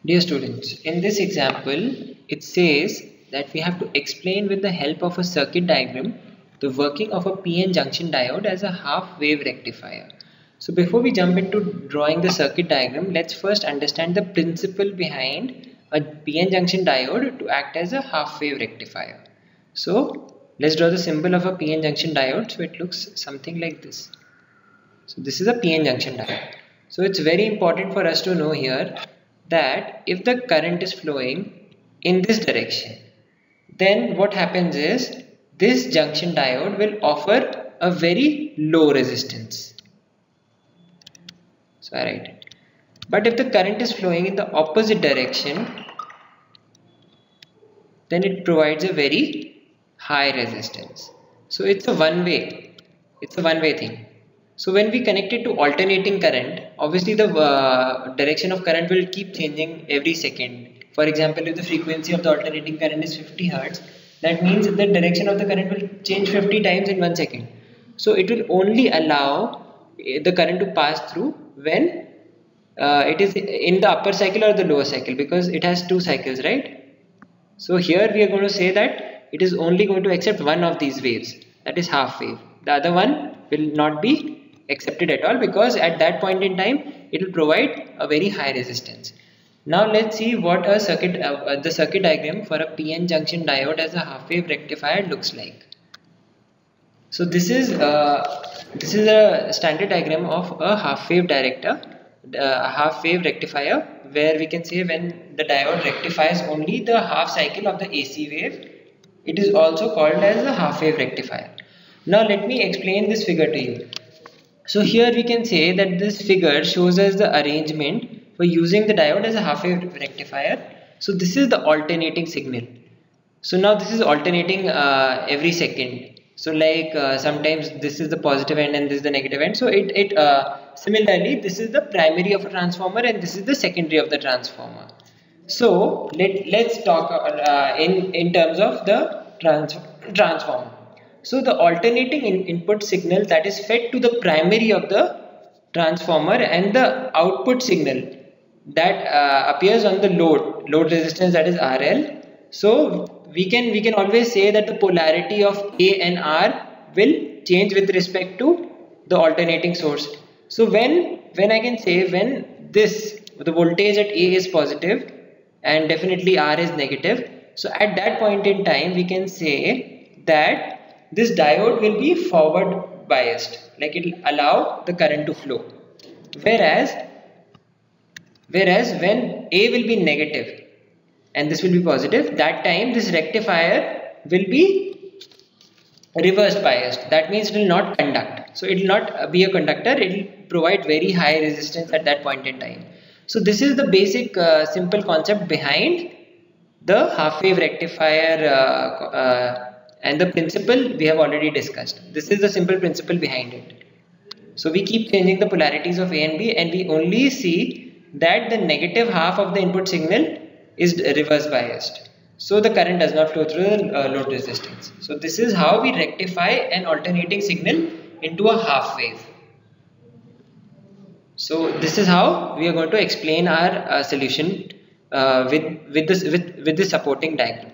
Dear students, in this example, it says that we have to explain with the help of a circuit diagram the working of a PN junction diode as a half wave rectifier. So before we jump into drawing the circuit diagram, let's first understand the principle behind a PN junction diode to act as a half wave rectifier. So let's draw the symbol of a PN junction diode. So it looks something like this. So this is a PN junction diode. So it's very important for us to know here that if the current is flowing in this direction, then what happens is this junction diode will offer a very low resistance. So I write it. But if the current is flowing in the opposite direction, then it provides a very high resistance. So it's a one-way thing. So when we connect it to alternating current, obviously the direction of current will keep changing every second. For example, if the frequency of the alternating current is 50 Hz, that means the direction of the current will change 50 times in 1 second. So it will only allow the current to pass through when it is in the upper cycle or the lower cycle, because it has 2 cycles, right? So here we are going to say that it is only going to accept one of these waves, that is half wave. The other one will not be accepted at all, because at that point in time it will provide a very high resistance. Now let's see what a the circuit diagram for a PN junction diode as a half wave rectifier looks like. So this is a standard diagram of a half wave rectifier, where we can say when the diode rectifies only the half cycle of the AC wave, it is also called as a half wave rectifier. Now let me explain this figure to you. So here we can say that this figure shows us the arrangement for using the diode as a half wave rectifier. So this is the alternating signal. So now this is alternating every second. So like sometimes this is the positive end and this is the negative end. So similarly this is the primary of a transformer and this is the secondary of the transformer. So let's talk in terms of the transformer. So the alternating input signal that is fed to the primary of the transformer and the output signal that appears on the load resistance, that is RL. So we can always say that the polarity of A and R will change with respect to the alternating source. So when I can say when the voltage at A is positive and definitely R is negative, so at that point in time we can say that this diode will be forward biased, like it will allow the current to flow. Whereas when A will be negative and this will be positive, that time this rectifier will be reverse biased. That means it will not conduct. So it will not be a conductor, it will provide very high resistance at that point in time. So this is the basic simple concept behind the half wave rectifier and the principle we have already discussed. This is the simple principle behind it. So we keep changing the polarities of A and B, and we only see that the negative half of the input signal is reverse biased. So the current does not flow through the load resistance. So this is how we rectify an alternating signal into a half wave. So this is how we are going to explain our solution with this supporting diagram.